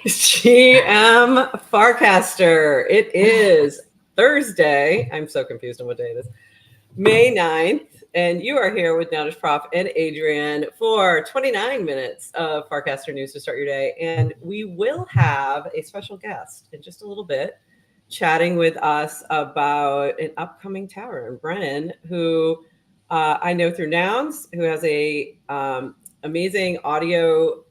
GM Farcaster. It is Thursday. I'm so confused on what day it is. May 9th. And you are here with Nowdish Prof and Adrian for 29 minutes of Farcaster news to start your day. And we will have a special guest in just a little bit chatting with us about an upcoming tower. Brennan, who I know through Nouns, who has a amazing audio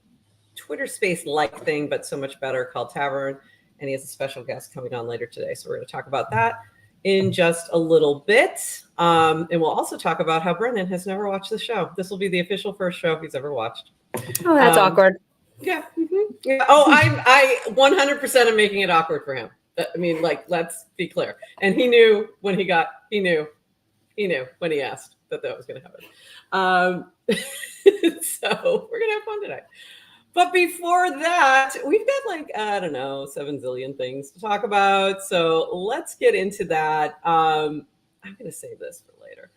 Twitter space-like thing, but so much better, called Tavern. And he has a special guest coming on later today. So we're going to talk about that in just a little bit. And we'll also talk about how Brennan has never watched the show. This will be the official first show he's ever watched. Oh, that's awkward. Yeah. Mm-hmm. Yeah. Oh, I 100% am making it awkward for him. I mean, like, let's be clear. And he knew when he knew when he asked that was going to happen. So we're going to have fun tonight. But before that, we've got 7 zillion things to talk about. So let's get into that. I'm going to save this for later.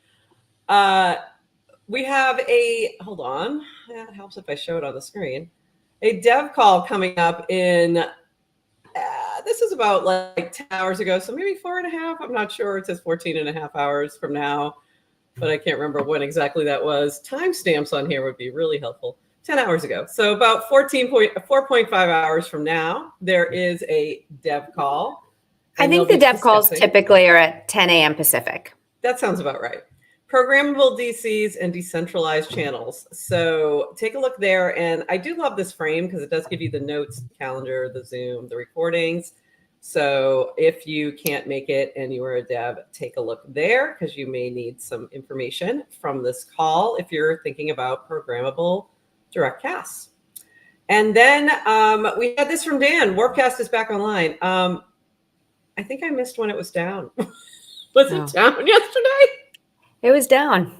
We have hold on. That helps if I show it on the screen. A dev call coming up in, this is about like 10 hours ago. So maybe 4.5. I'm not sure. It says 14.5 hours from now, but I can't remember when exactly that was. Timestamps on here would be really helpful. 10 hours ago. So about 4.5 hours from now, there is a dev call. I think the dev calls typically are at 10 a.m. Pacific. That sounds about right. Programmable DCs and decentralized channels. So take a look there. And I do love this frame because it does give you the notes, the calendar, the Zoom, the recordings. So if you can't make it and you are a dev, take a look there because you may need some information from this call if you're thinking about programmable direct casts. And then we had this from Dan. Warpcast is back online. I think I missed when it was down. Was it down yesterday? It was down.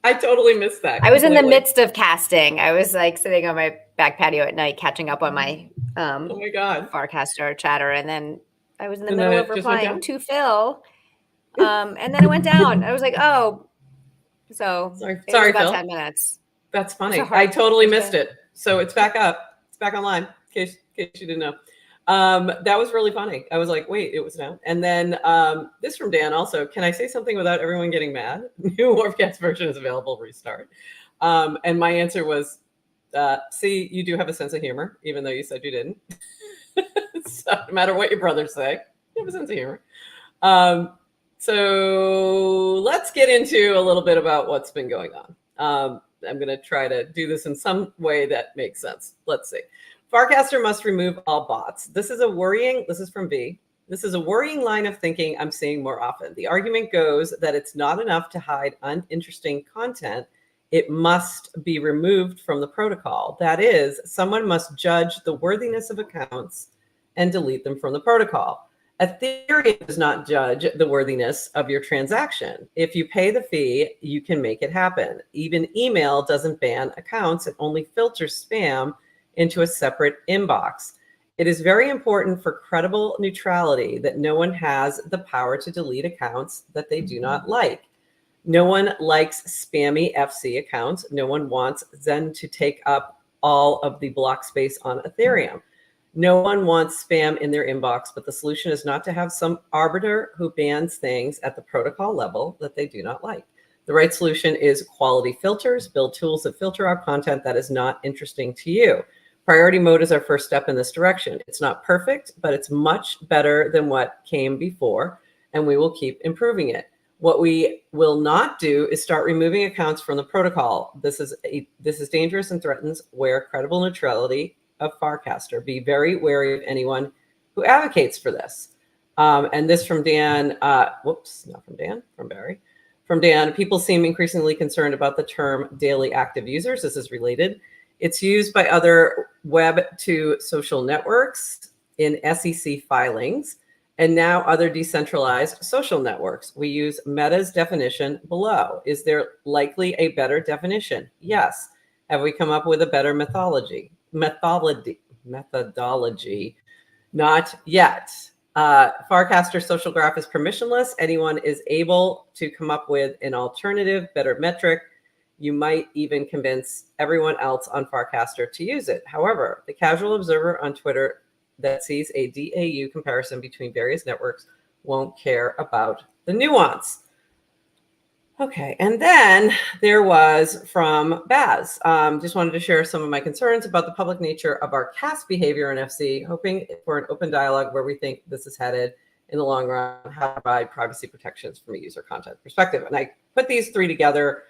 I totally missed that. I was in the midst of casting. I was like sitting on my back patio at night, catching up on my oh my God, Farcaster chatter. And then I was in the middle of replying to Phil. And then it went down. I was like, oh, so sorry, about Phil. 10 minutes. That's funny. I totally missed it. So it's back up. It's back online, in case you didn't know. That was really funny. I was like, wait, it was down. And then this from Dan also. Can I say something without everyone getting mad? New Warpcast version is available. Restart. And my answer was, see, you do have a sense of humor, even though you said you didn't. So no matter what your brothers say, you have a sense of humor. So let's get into a little bit about what's been going on. I'm going to try to do this in some way that makes sense. Let's see. Farcaster must remove all bots. This is from B. This is a worrying line of thinking I'm seeing more often. The argument goes that it's not enough to hide uninteresting content. It must be removed from the protocol. That is, someone must judge the worthiness of accounts and delete them from the protocol. Ethereum does not judge the worthiness of your transaction. If you pay the fee, you can make it happen. Even email doesn't ban accounts. It only filters spam into a separate inbox. It is very important for credible neutrality that no one has the power to delete accounts that they do not like. No one likes spammy FC accounts. No one wants Zen to take up all of the block space on Ethereum. No one wants spam in their inbox, but the solution is not to have some arbiter who bans things at the protocol level that they do not like. The right solution is quality filters. Build tools that filter out content that is not interesting to you. Priority mode is our first step in this direction. It's not perfect, but it's much better than what came before, and we will keep improving it. What we will not do is start removing accounts from the protocol. This is dangerous and threatens credible neutrality of Farcaster. Be very wary of anyone who advocates for this. And this from Dan, from Barry. From Dan, people seem increasingly concerned about the term daily active users. This is related. It's used by other web to social networks in SEC filings, and now other decentralized social networks. We use Meta's definition below. Is there likely a better definition? Yes. Have we come up with a better methodology? Not yet. Farcaster social graph is permissionless. Anyone is able to come up with an alternative, better metric. You might even convince everyone else on Farcaster to use it. However, the casual observer on Twitter that sees a DAU comparison between various networks won't care about the nuance. Okay, and then there was from Baz. Just wanted to share some of my concerns about the public nature of our cast behavior in FC, hoping for an open dialogue where we think this is headed in the long run, how to provide privacy protections from a user content perspective. And I put these three together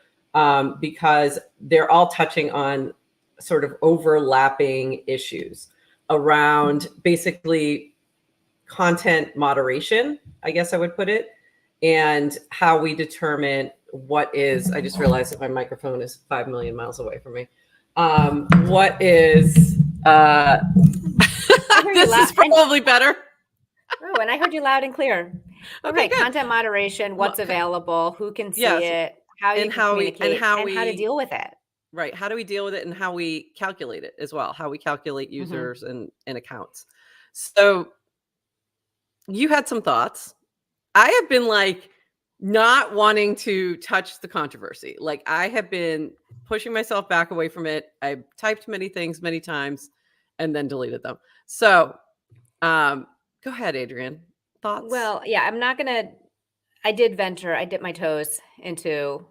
because they're all touching on sort of overlapping issues around basically content moderation, I guess I would put it, and how we determine what is, I just realized that my microphone is 5 million miles away from me. What is, this is probably better. Oh, and I heard you loud and clear. Okay, right, content moderation, what's available, who can see it, how you can communicate, and how to deal with it. Right, how do we deal with it and how we calculate it as well, how we calculate users and accounts. So you had some thoughts. I have been like not wanting to touch the controversy. Like I have been pushing myself back away from it. I typed many things many times and then deleted them. So go ahead, Adrienne. Thoughts? Well, yeah, I'm not going to, I did dip my toes into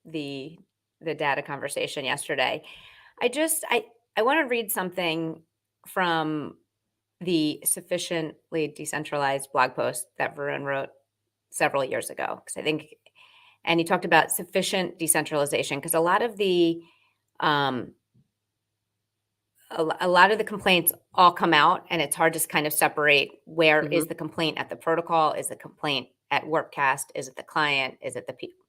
the data conversation yesterday. I want to read something from the Sufficiently Decentralized blog post that Varun wrote several years ago, because I think, and he talked about sufficient decentralization, because a lot of the complaints all come out, and it's hard to kind of separate where is the complaint at the protocol, is the complaint at Warpcast, is it the client, is it the people.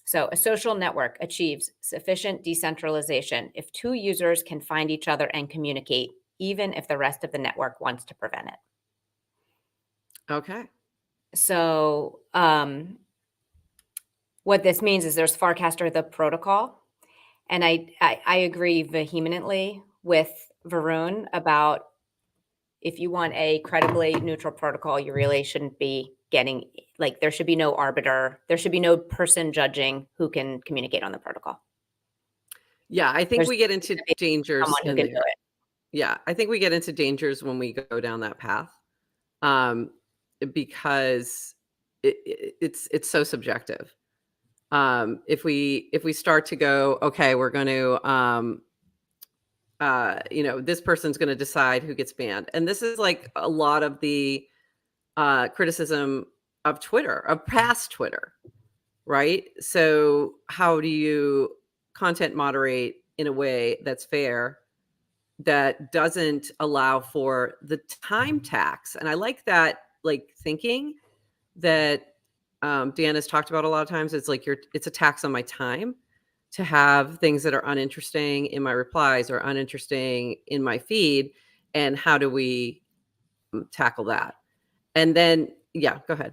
So a social network achieves sufficient decentralization if two users can find each other and communicate, even if the rest of the network wants to prevent it. Okay. So what this means is there's Farcaster, the protocol. And I agree vehemently with Varun about if you want a credibly neutral protocol, you really shouldn't be getting, like, there should be no arbiter. There should be no person judging who can communicate on the protocol. Yeah, I think we get into dangers in there. Yeah, I think we get into dangers when we go down that path, because it's so subjective. If we start to go, okay, we're going to, this person's going to decide who gets banned, and this is like a lot of the criticism of Twitter, of past Twitter, right? So how do you content moderate in a way that's fair, that doesn't allow for the time tax? And I like that, like, thinking that Dan has talked about a lot of times. It's like it's a tax on my time to have things that are uninteresting in my replies or uninteresting in my feed. And how do we tackle that? And then, yeah, go ahead.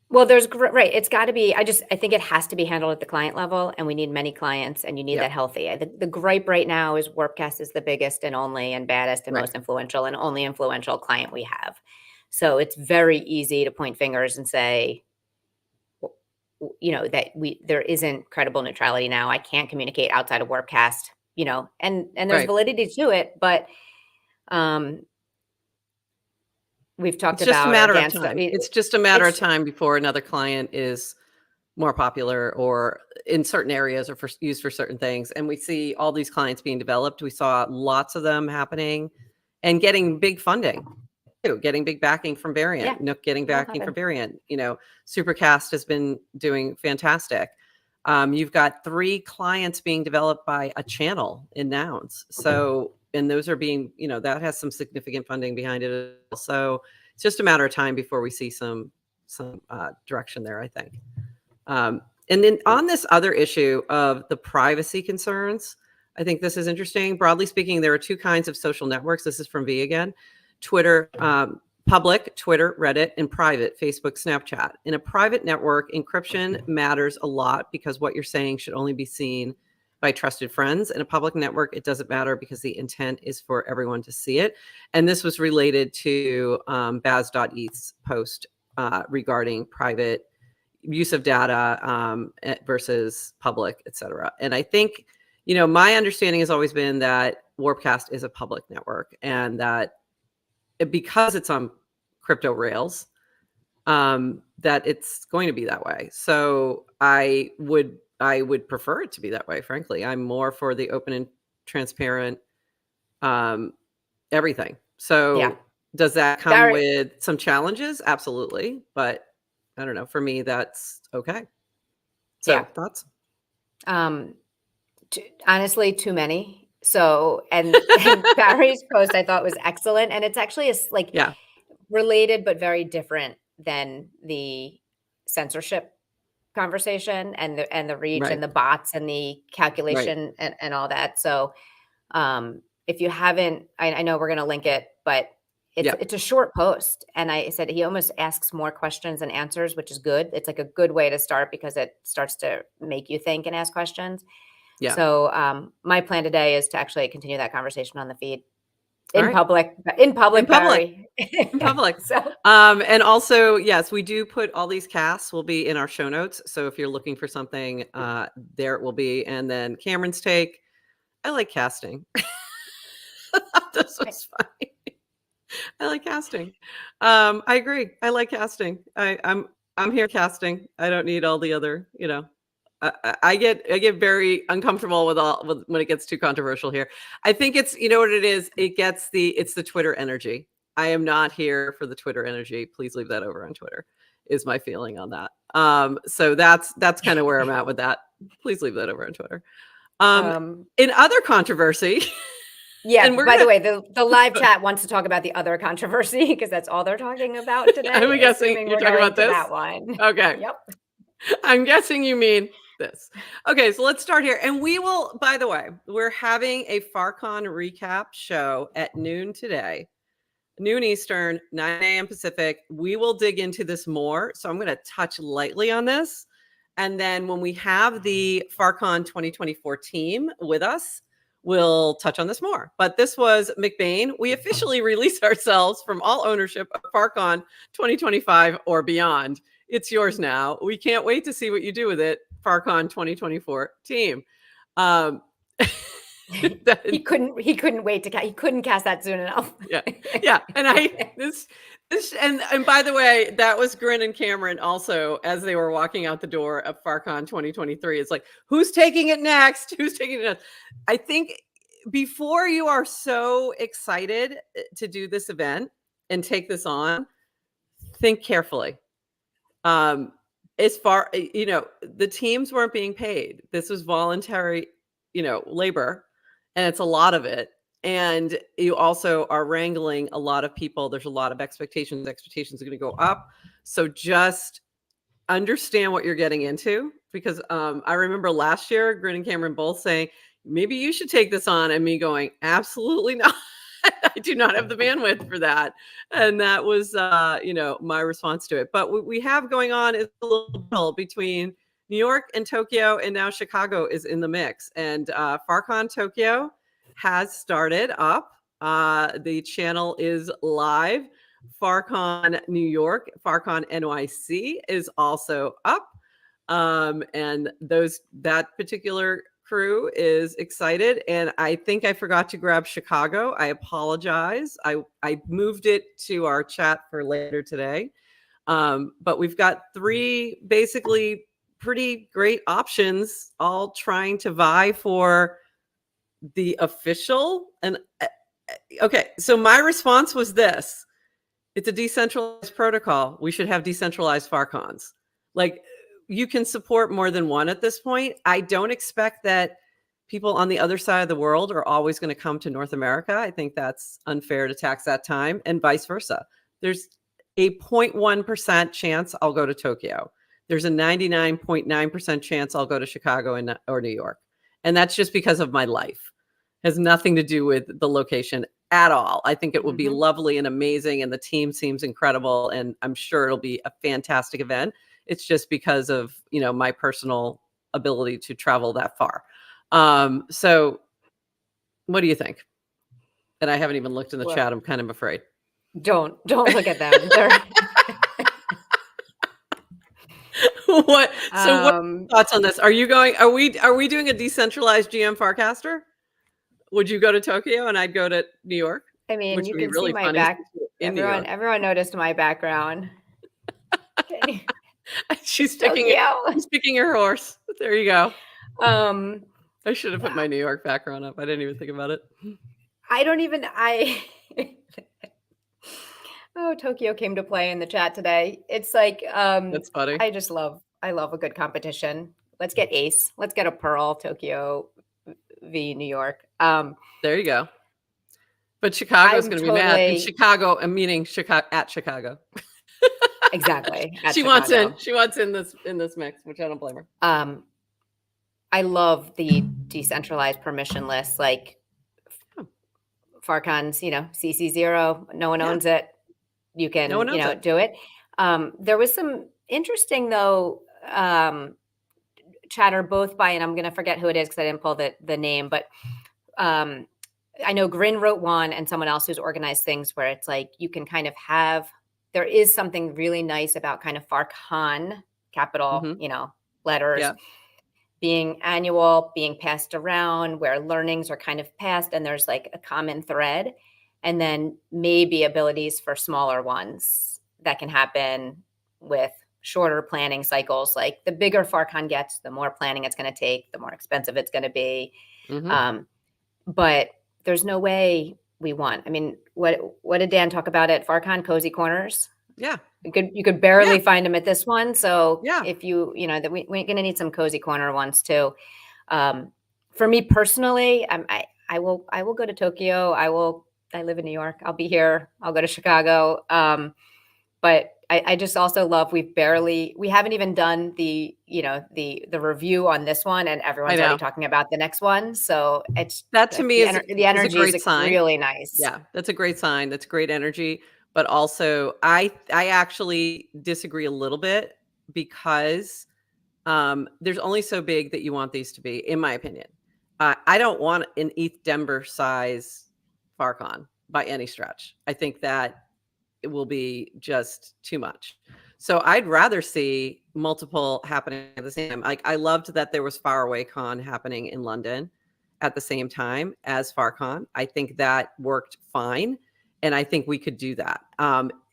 Well, right. It's got to be, I think it has to be handled at the client level, and we need many clients, and you need that healthy. The gripe right now is Warpcast is the biggest and only and baddest and most influential and only influential client we have. So it's very easy to point fingers and say, that there isn't credible neutrality now. I can't communicate outside of Warpcast, and there's validity to it, but we've talked about. It's just a matter of time. It's just a matter of time before another client is more popular, or in certain areas, or used for certain things. And we see all these clients being developed. We saw lots of them happening and getting big funding. Getting big backing from Variant, Nook getting backing from Variant. Supercast has been doing fantastic. You've got 3 clients being developed by a channel in Nouns. So, and those are being, that has some significant funding behind it. So it's just a matter of time before we see some direction there, I think. And then on this other issue of the privacy concerns, I think this is interesting. Broadly speaking, there are 2 kinds of social networks. This is from V again. Twitter, public, Twitter, Reddit, and private, Facebook, Snapchat. In a private network, encryption matters a lot because what you're saying should only be seen by trusted friends. In a public network, it doesn't matter because the intent is for everyone to see it. And this was related to Baz.xyz's post regarding private use of data versus public, et cetera. And I think, my understanding has always been that Warpcast is a public network, and that because it's on crypto rails, that it's going to be that way. So I would prefer it to be that way. Frankly, I'm more for the open and transparent everything. So Yeah. does that come Barry- with some challenges? Absolutely. But I don't know. For me, that's okay. So Yeah. thoughts? Honestly, too many. So, and Barry's post I thought was excellent. And it's actually Yeah. related, but very different than the censorship conversation and the reach Right. and the bots and the calculation and all that. So, if you haven't, I know we're going to link it, but it's a short post. And I said, he almost asks more questions than answers, which is good. It's like a good way to start because it starts to make you think and ask questions. Yeah. So, my plan today is to actually continue that conversation on the feed All in right. public, Barry. In public. So, And also, yes, we do put all these casts will be in our show notes. So if you're looking for something, there it will be. And then Cameron's take. I like casting. This was funny. I like casting. I agree. I like casting. I'm here casting. I don't need all the other, I get very uncomfortable with when it gets too controversial here. I think it's, what it is. It's the Twitter energy. I am not here for the Twitter energy. Please leave that over on Twitter, is my feeling on that. So that's kind of where I'm at with that. Please leave that over on Twitter. In other controversy. Yeah. And by the way, the live chat wants to talk about the other controversy because that's all they're talking about today. I'm guessing you're talking about this. That one. Okay. Yep. I'm guessing you mean this. Okay, so let's start here. And we will, by the way, we're having a FarCon recap show at noon today, noon Eastern, 9 a.m. Pacific. We will dig into this more. So I'm going to touch lightly on this. And then when we have the FarCon 2024 team with us, we'll touch on this more. But this was McBain. We officially release ourselves from all ownership of FarCon 2025 or beyond. It's yours now. We can't wait to see what you do with it. FarCon 2024 team. He couldn't wait to he couldn't cast that soon enough. Yeah. And and by the way, that was Grin and Cameron also as they were walking out the door of FarCon 2023. It's like, who's taking it next? Who's taking it next? I think before you are so excited to do this event and take this on, think carefully. As far, the teams weren't being paid. This was voluntary, labor, and it's a lot of it. And you also are wrangling a lot of people. There's a lot of expectations. Expectations are going to go up. So just understand what you're getting into, because I remember last year, Grin and Cameron both saying, maybe you should take this on, and me going, absolutely not. I do not have the bandwidth for that. And that was, my response to it. But what we have going on is a little battle between New York and Tokyo, and now Chicago is in the mix. And FarCon Tokyo has started up. The channel is live. FarCon New York, FarCon NYC is also up. And that particular crew is excited, and I think I forgot to grab Chicago. I apologize. I moved it to our chat for later today. But we've got 3 basically pretty great options, all trying to vie for the official. And okay, so my response was this: it's a decentralized protocol. We should have decentralized FarCons. Like, you can support more than one at this point. I don't expect that people on the other side of the world are always going to come to North America. I think that's unfair to tax that time, and vice versa. There's a 0.1% chance I'll go to Tokyo. There's a 99.9% chance I'll go to Chicago or New York. And that's just because of my life. It has nothing to do with the location at all. I think it will be lovely and amazing, and the team seems incredible, and I'm sure it'll be a fantastic event. It's just because of, my personal ability to travel that far. So what do you think? And I haven't even looked in the chat. I'm kind of afraid. Don't look at them. What? So what are your Um, thoughts on this? Are we doing a decentralized GM Farcaster? Would you go to Tokyo and I'd go to New York? I mean, Which you would be can see really my funny back. since you're in New York. Everyone noticed my background. Can you- She's It's picking Tokyo. she's picking her horse. There you go. Um, I should have put my New York background up. I didn't even think about it. I don't even I Oh, Tokyo came to play in the chat today. It's like That's funny. I love a good competition. Let's get Ace. Let's get a Pearl Tokyo v New York. There you go. But Chicago's I'm going to be mad. And totally Chicago, I'm meaning Chicago at Chicago. exactly at She wants in. Chicago. She wants in this mix, which I don't blame her. I love the decentralized permissionless, like Farcon's, CC0. No one Yeah. owns it. You can, No one owns it. do it. There was some interesting though chatter both by, and I'm going to forget who it is because I didn't pull the name, but I know Grin wrote one and someone else who's organized things where it's like you can kind of there is something really nice about kind of Farcon capital, letters. Yeah. Being annual, being passed around, where learnings are kind of passed and there's like a common thread, and then maybe abilities for smaller ones that can happen with shorter planning cycles. Like the bigger Farcon gets, the more planning it's going to take, the more expensive it's going to be. But there's no way we want. I mean, what did Dan talk about at Farcon? Cozy corners. Yeah. You could barely find them at this one. So Yeah. if that we're going to need some cozy corner ones too. For me personally, I will go to Tokyo. I live in New York. I'll be here. I'll go to Chicago. But I just also love we haven't even done the review on this one, and everyone's already talking about the next one. So it's that to me the energy is sign. Really nice. Yeah, that's a great sign. That's great energy. But also, I actually disagree a little bit because there's only so big that you want these to be, in my opinion. I don't want an ETH Denver size Farcon by any stretch. I think that it will be just too much. So I'd rather see multiple happening at the same time. Like I loved that there was Faraway Con happening in London at the same time as Farcon. I think that worked fine. And I think we could do that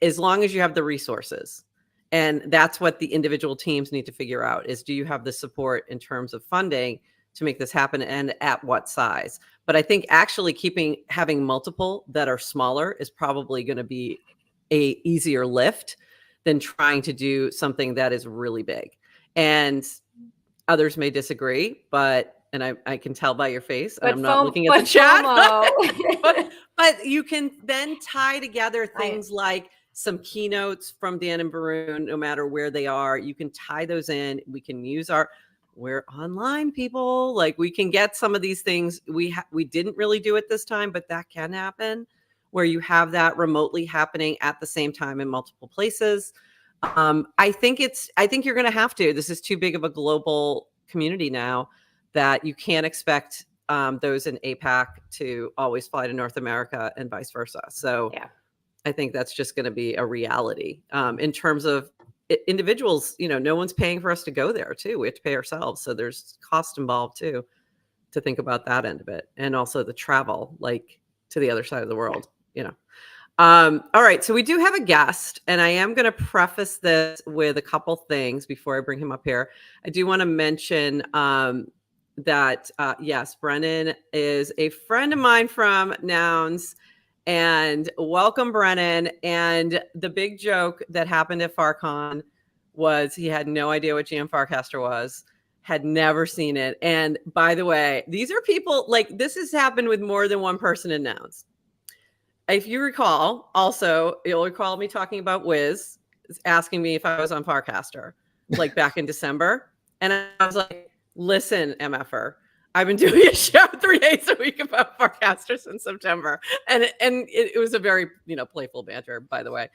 as long as you have the resources. And that's what the individual teams need to figure out is, do you have the support in terms of funding to make this happen and at what size? But I think actually having multiple that are smaller is probably going to be a easier lift than trying to do something that is really big. And others may disagree, and I can tell by your face, and I'm not looking at the chat. But you can then tie together things like some keynotes from Dan and Barun, no matter where they are. You can tie those in. We can use we're online, people. Like we can get some of these things. We didn't really do it this time, but that can happen where you have that remotely happening at the same time in multiple places. I think you're going to have to. This is too big of a global community now that you can't expect those in APAC to always fly to North America and vice versa. So I think that's just going to be a reality. In terms of individuals, no one's paying for us to go there too. We have to pay ourselves. So there's cost involved too, to think about that end of it. And also the travel, like to the other side of the world, All right. So we do have a guest, and I am going to preface this with a couple things before I bring him up here. I do want to mention that, yes, Brennan is a friend of mine from Nouns, and welcome, Brennan. And the big joke that happened at Farcon was he had no idea what GM Farcaster was, had never seen it. And by the way, these are people like this has happened with more than one person in Nouns. If you recall, also, you'll recall me talking about Wiz asking me if I was on Farcaster, like back in December. And I was like, listen, MFer, I've been doing a show 3 days a week about Farcaster since September. And it was a very, playful banter, by the way.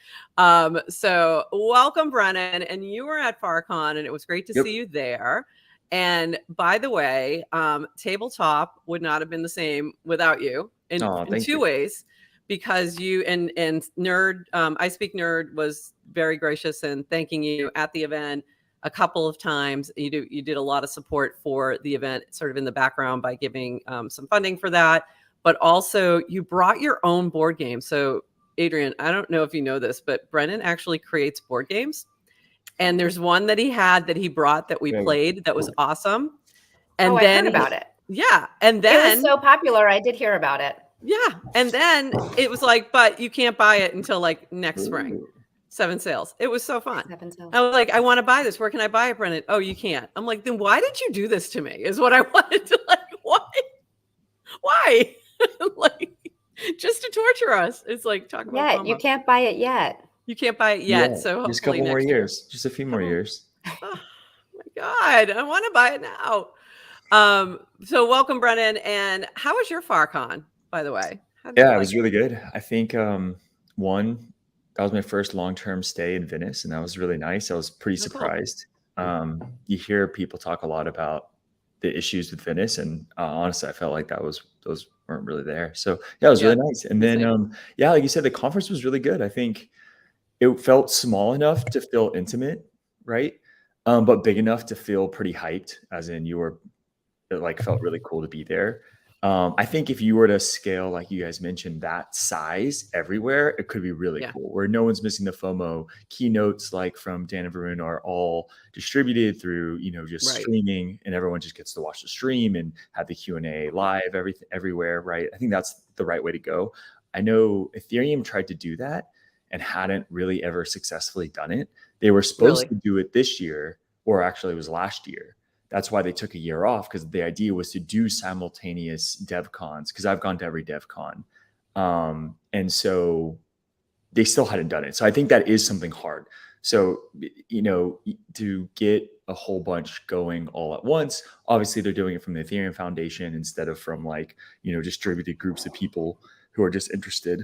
So welcome, Brennan. And you were at Farcon, and it was great to see you there. And by the way, Tabletop would not have been the same without you in two ways. Because you and Nerd, I Speak Nerd was very gracious in thanking you at the event. a couple of times. You did a lot of support for the event, sort of in the background by giving some funding for that. But also, you brought your own board game. So, Adrian, I don't know if you know this, but Brennan actually creates board games. And there's one that he brought that we played that was awesome. And I then heard about it. Yeah. And then it was so popular. I did hear about it. Yeah. And then it was like, but you can't buy it until like next spring. 7 sales. It was so fun. 7 sales. I was like, I want to buy this. Where can I buy it, Brennan? Oh, you can't. I'm like, then why did you do this to me? Is what I wanted to like, why? Like, just to torture us. It's like, talk about Yeah, you can't buy it yet. You can't buy it yet. So just a couple more years, just a few more years. Oh my God, I want to buy it now. So welcome, Brennan. And how was your FarCon, by the way? Yeah, it was really good. I think one, that was my first long-term stay in Venice, and that was really nice. I was pretty surprised. Cool. You hear people talk a lot about the issues with Venice, and honestly, I felt like those weren't really there. So yeah, it was really nice. And then yeah, like you said, the conference was really good. I think it felt small enough to feel intimate, right? But big enough to feel pretty hyped, as in it like felt really cool to be there. I think if you were to scale, like you guys mentioned, that size everywhere, it could be really cool, where no one's missing the FOMO. Keynotes like from Dan and Varun are all distributed through, just streaming, and everyone just gets to watch the stream and have the Q&A live, everywhere, right? I think that's the right way to go. I know Ethereum tried to do that and hadn't really ever successfully done it. They were supposed to do it this year, or actually it was last year. That's why they took a year off, because the idea was to do simultaneous dev cons, because I've gone to every dev con. And so they still hadn't done it. So I think that is something hard. So, to get a whole bunch going all at once, obviously they're doing it from the Ethereum Foundation instead of from distributed groups of people who are just interested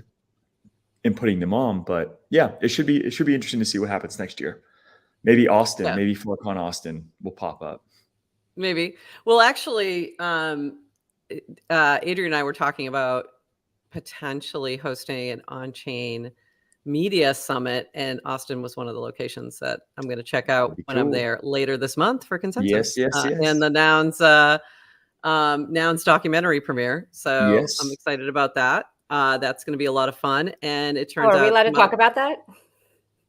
in putting them on. But yeah, it should be interesting to see what happens next year. Maybe Austin, maybe ForCon Austin will pop up. Maybe. Well, actually, Adrian and I were talking about potentially hosting an on-chain media summit, and Austin was one of the locations that I'm going to check out when I'm there later this month for Consensus. Yes. And the Nouns documentary premiere. So I'm excited about that. That's going to be a lot of fun. And it turns out. Are we allowed to talk about that?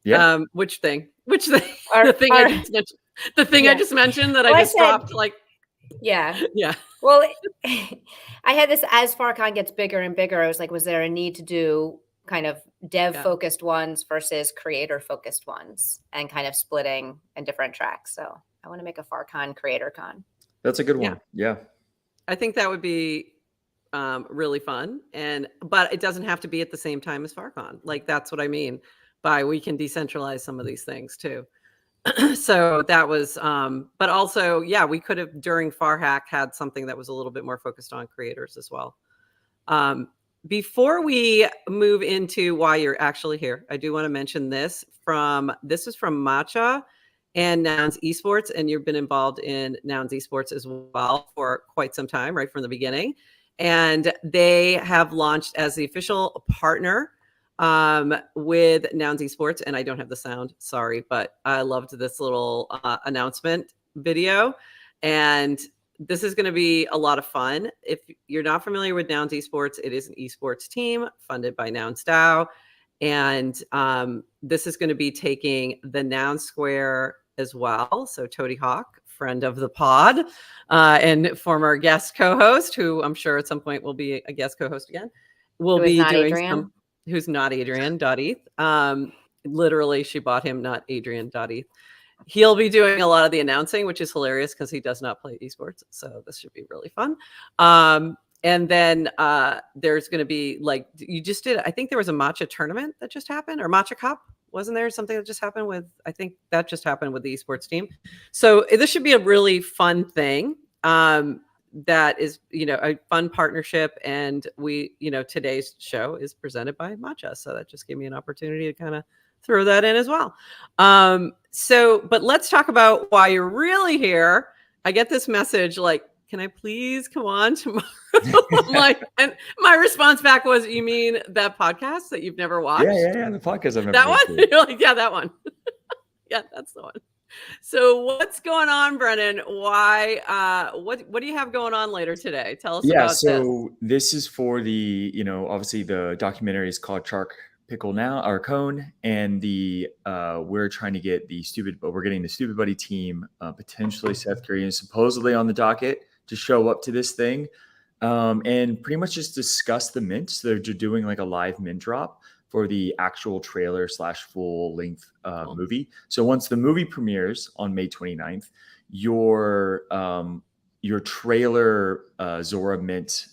Yeah. Which thing? The thing I just mentioned. The thing I just mentioned that I just stopped. Yeah. Yeah. Well, I had this, as FarCon gets bigger and bigger, I was like, was there a need to do kind of dev-focused ones versus creator-focused ones, and kind of splitting in different tracks? So I want to make a FarCon Creator Con. That's a good one. Yeah. I think that would be really fun. But it doesn't have to be at the same time as FarCon. Like, that's what I mean by we can decentralize some of these things too. So that was, but also, we could have during FarHack had something that was a little bit more focused on creators as well. Before we move into why you're actually here, I do want to mention this is from Matcha and Nouns Esports, and you've been involved in Nouns Esports as well for quite some time, right from the beginning. And they have launched as the official partner with Nouns Esports, and I don't have the sound, sorry, but I loved this little announcement video, and this is going to be a lot of fun. If you're not familiar with Nouns Esports, it is an esports team funded by Nouns DAO, and this is going to be taking the Nouns Square as well. So Toady Hawk, friend of the pod, and former guest co-host, who I'm sure at some point will be a guest co-host again, will be doing who's not Adrian.eth. Literally, she bought him, not Adrian.eth. He'll be doing a lot of the announcing, which is hilarious because he does not play esports. So this should be really fun. And then there's going to be, like you just did, I think there was a matcha tournament that just happened, or matcha cup. Wasn't there something that just happened with, I think that just happened with the esports team. So this should be a really fun thing. That is, a fun partnership. And we, today's show is presented by Matcha. So that just gave me an opportunity to kind of throw that in as well. But let's talk about why you're really here. I get this message like, can I please come on tomorrow? And my response back was, you mean that podcast that you've never watched? Yeah. The podcast I've never that watched. one? You're like, yeah, that one. Yeah, that's the one. So what's going on, Brennan? Why? What do you have going on later today? Tell us Yeah, about this. so this is for the, obviously the documentary is called Shark Pickle Now or Cone, and we're trying to get we're getting the Stupid Buddy team, potentially Seth Green, supposedly on the docket to show up to this thing, and pretty much just discuss the mint. So they're doing like a live mint drop for the actual trailer / full length movie. So once the movie premieres on May 29th, your trailer Zora Mint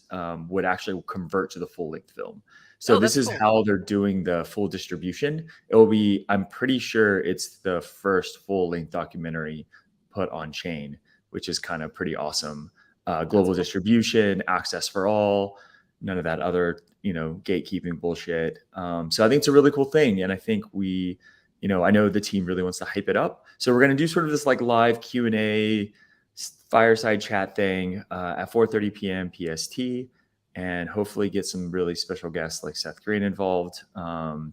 would actually convert to the full length film. So this is cool. how they're doing the full distribution. It will be, I'm pretty sure it's the first full length documentary put on chain, which is kind of pretty awesome. Global distribution, access for all, none of that other, gatekeeping bullshit. So I think it's a really cool thing. And I think I know the team really wants to hype it up. So we're going to do sort of this like live Q&A fireside chat thing at 4:30 p.m. PST, and hopefully get some really special guests like Seth Green involved. And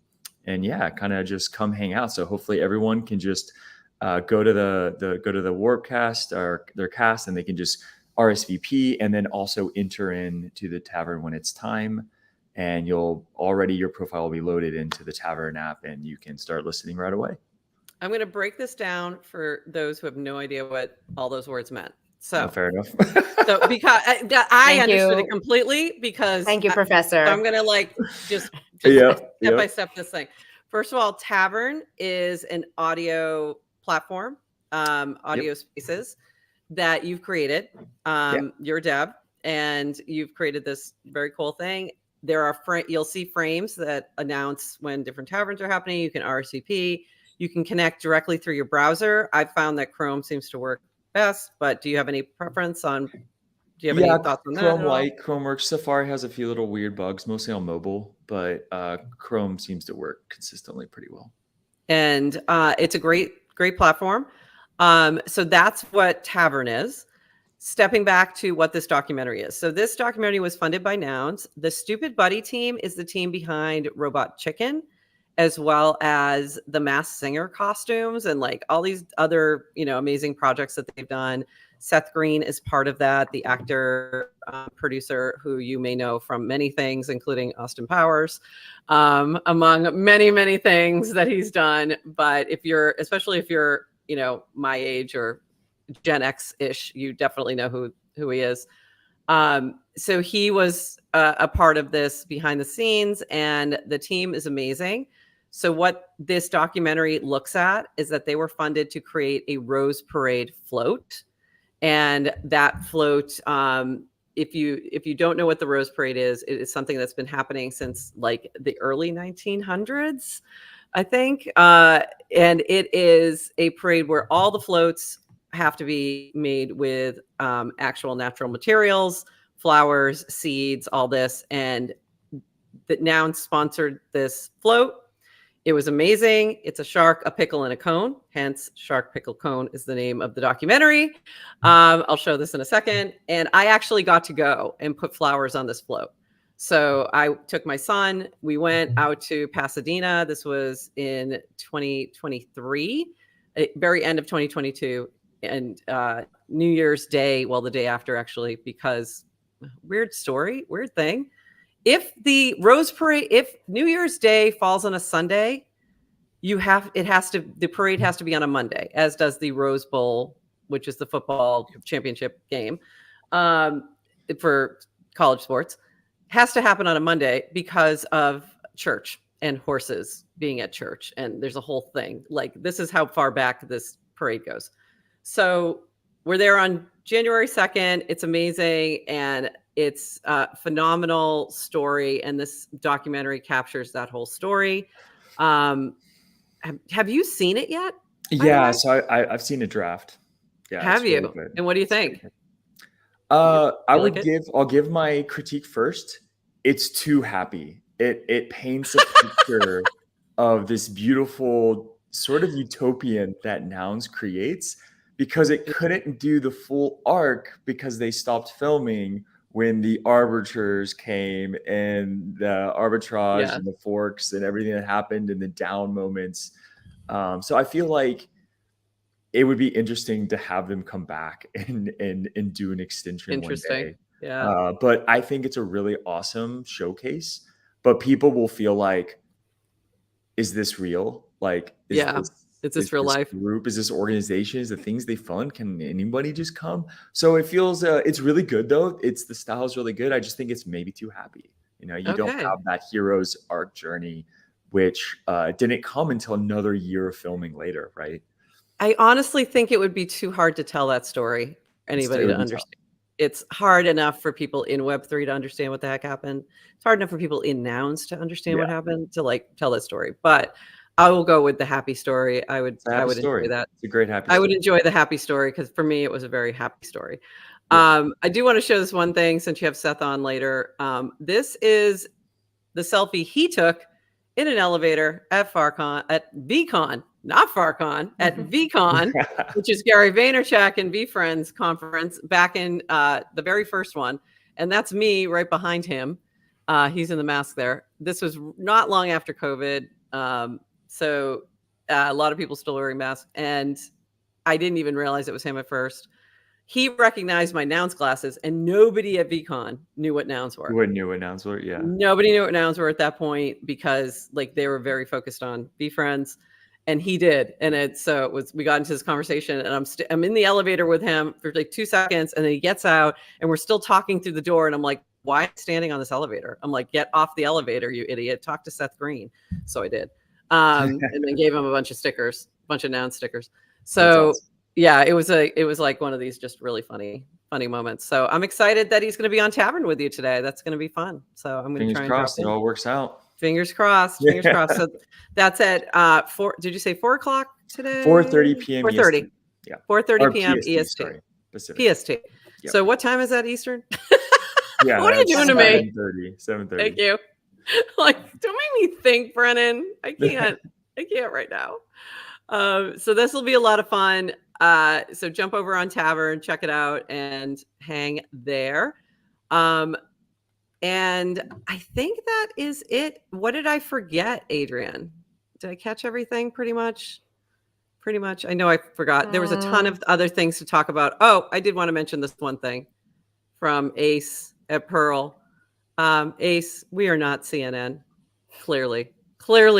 yeah, kind of just come hang out. So hopefully everyone can just go to the Warpcast or their cast, and they can just RSVP and then also enter into the tavern when it's time. And your profile will be loaded into the tavern app, and you can start listening right away. I'm going to break this down for those who have no idea what all those words meant. So fair enough. So because I understood it completely, because thank you, Professor. I'm going to just step by step this thing. First of all, Tavern is an audio platform, audio spaces that you've created. You're a dev, and you've created this very cool thing. There are you'll see frames that announce when different taverns are happening. You can RSVP. You can connect directly through your browser. I've found that Chrome seems to work best, but do you have any preference on? Do you have any thoughts on that? Chrome Light, Chrome works. Safari has a few little weird bugs, mostly on mobile, but Chrome seems to work consistently pretty well. And it's a great platform. So that's what Tavern is. Stepping back to what this documentary is. So this documentary was funded by Nouns. The Stupid Buddy team is the team behind Robot Chicken, as well as the Masked Singer costumes and like all these other, amazing projects that they've done. Seth Green is part of that, the actor, producer, who you may know from many things, including Austin Powers, among many, many things that he's done. But especially if you're, my age or Gen X-ish, you definitely know who he is. So he was a part of this behind the scenes, and the team is amazing. So what this documentary looks at is that they were funded to create a Rose Parade float. And that float, if you don't know what the Rose Parade is, it is something that's been happening since like the early 1900s, I think. And it is a parade where all the floats have to be made with actual natural materials, flowers, seeds, all this. And the Noun sponsored this float. It was amazing. It's a shark, a pickle, and a cone. Hence, Shark Pickle Cone is the name of the documentary. I'll show this in a second. And I actually got to go and put flowers on this float. So I took my son. We went out to Pasadena. This was in 2023, very end of 2022. And New Year's Day, well, the day after, actually, because weird thing. If the Rose Parade, if New Year's Day falls on a Sunday, the parade has to be on a Monday, as does the Rose Bowl, which is the football championship game for college sports. Has to happen on a Monday because of church and horses being at church. And there's a whole thing. Like, this is how far back this parade goes. So we're there on January 2nd. It's amazing. And it's a phenomenal story. And this documentary captures that whole story. Have you seen it yet? Yeah. So I've seen a draft. Yeah. Have you? Really, and what do you think? I'll give my critique first. It's too happy. It paints a picture of this beautiful sort of utopian that Nouns creates, because it couldn't do the full arc because they stopped filming when the arbiters came and the arbitrage and the forks and everything that happened and the down moments. So I feel like it would be interesting to have them come back and do an extension one Interesting. day. Yeah. But I think it's a really awesome showcase. But people will feel like, is this real? Like, is this real life? group, is this organization, is the things they fund? Can anybody just come? So it feels, it's really good though. The style is really good. I just think it's maybe too happy. You know, you don't Okay. have that hero's arc journey, which didn't come until another year of filming later, right? I honestly think it would be too hard to tell that story. Anybody to understand. It's hard enough for people in Web3 to understand what the heck happened. It's hard enough for people in nouns to understand what happened to like tell that story. But I will go with the happy story. I would enjoy that. It's a great happy story. I would enjoy the happy story because for me it was a very happy story. I do want to show this one thing since you have Seth on later. This is the selfie he took in an elevator at VCon, not Farcon, at VCon, which is Gary Vaynerchuk and VFriends conference back in the very first one. And that's me right behind him. He's in the mask there. This was not long after COVID. So a lot of people still wearing masks. And I didn't even realize it was him at first. He recognized my nouns glasses, and nobody at VCon knew what nouns were. Who knew what nouns were? Yeah. Nobody knew what nouns were at that point because like they were very focused on VFriends, and he did. And we got into this conversation, and I'm in the elevator with him for like 2 seconds, and then he gets out, and we're still talking through the door, and I'm like, why are you standing on this elevator? I'm like, get off the elevator, you idiot. Talk to Seth Green. So I did. And then gave him a bunch of noun stickers. So awesome. Yeah, it was like one of these just really funny moments. So I'm excited that he's going to be on Tavern with you today. That's going to be fun. So I'm going to try and crossed. It all works out. Fingers crossed. Fingers crossed. So that's at 4. Did you say 4 o'clock today? 4:30 p.m. 4:30. EST. Yeah. 4:30 p.m. PST, EST. Sorry, Pacific. PST. Yep. So what time is that Eastern? Yeah. What are you doing to me? 7:30. Thank you. Like, don't make me think, Brennan. I can't right now. So this will be a lot of fun. So jump over on Tavern, check it out, and hang there. And I think that is it. What did I forget, Adrian? Did I catch everything pretty much? Pretty much. I know I forgot. There was a ton of other things to talk about. Oh, I did want to mention this one thing from Ace at Pearl. Ace, we are not CNN. Clearly,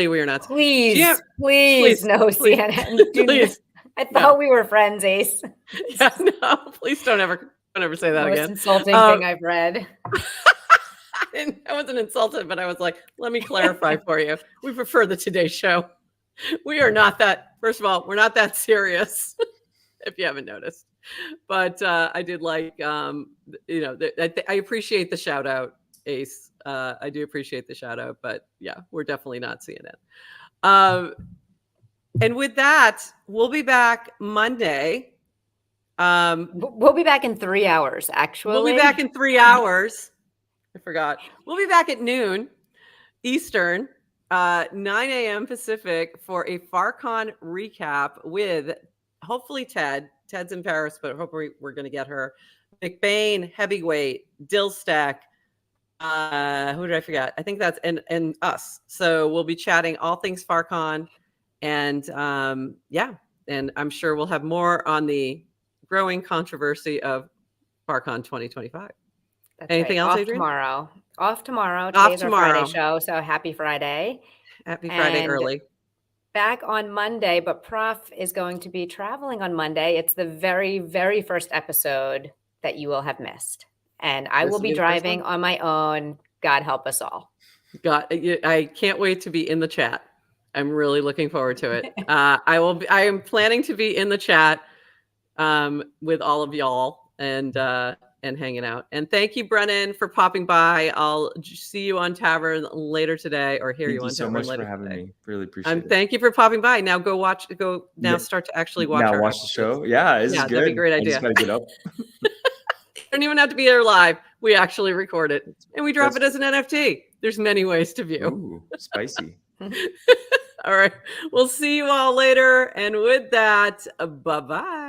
we are not. Please, no CNN. Please. I thought we were friends, Ace. Yeah, no, please don't ever say that again. Most insulting thing I've read. I wasn't insulted, but I was like, let me clarify for you. We prefer the Today Show. We are not that. First of all, we're not that serious, if you haven't noticed. But I did like, I appreciate the shout out, Ace. I do appreciate the shout out, but yeah, we're definitely not CNN. And with that, we'll be back Monday. We'll be back in 3 hours, actually. We'll be back in 3 hours. I forgot. We'll be back at noon Eastern, 9 a.m. Pacific for a Farcon recap with hopefully Ted. Ted's in Paris, but hopefully we're going to get her. McBain, Heavyweight, Dillstack. Who did I forget? I think that's and us. So we'll be chatting all things Farcon. And and I'm sure we'll have more on the growing controversy of Farcon 2025. That's Anything else, Adrian? Off tomorrow. Today's our Friday show, so happy Friday. Happy Friday early. Back on Monday, but Prof is going to be traveling on Monday. It's the very, very first episode that you will have missed. And I will be driving on my own. God help us all. I can't wait to be in the chat. I'm really looking forward to it. I am planning to be in the chat with all of y'all and hanging out. And thank you, Brennan, for popping by. I'll see you on Tavern later today, or hear you on Tavern later. Thank you so much for having me. Really appreciate it. Thank you for popping by. Now start to actually watch. Now watch the show. Yeah, this is good. That'd be a great idea. I just gotta get up. You don't even have to be there live. We actually record it and we drop it as an NFT. There's many ways to view. Ooh, spicy. All right. We'll see you all later. And with that, bye-bye.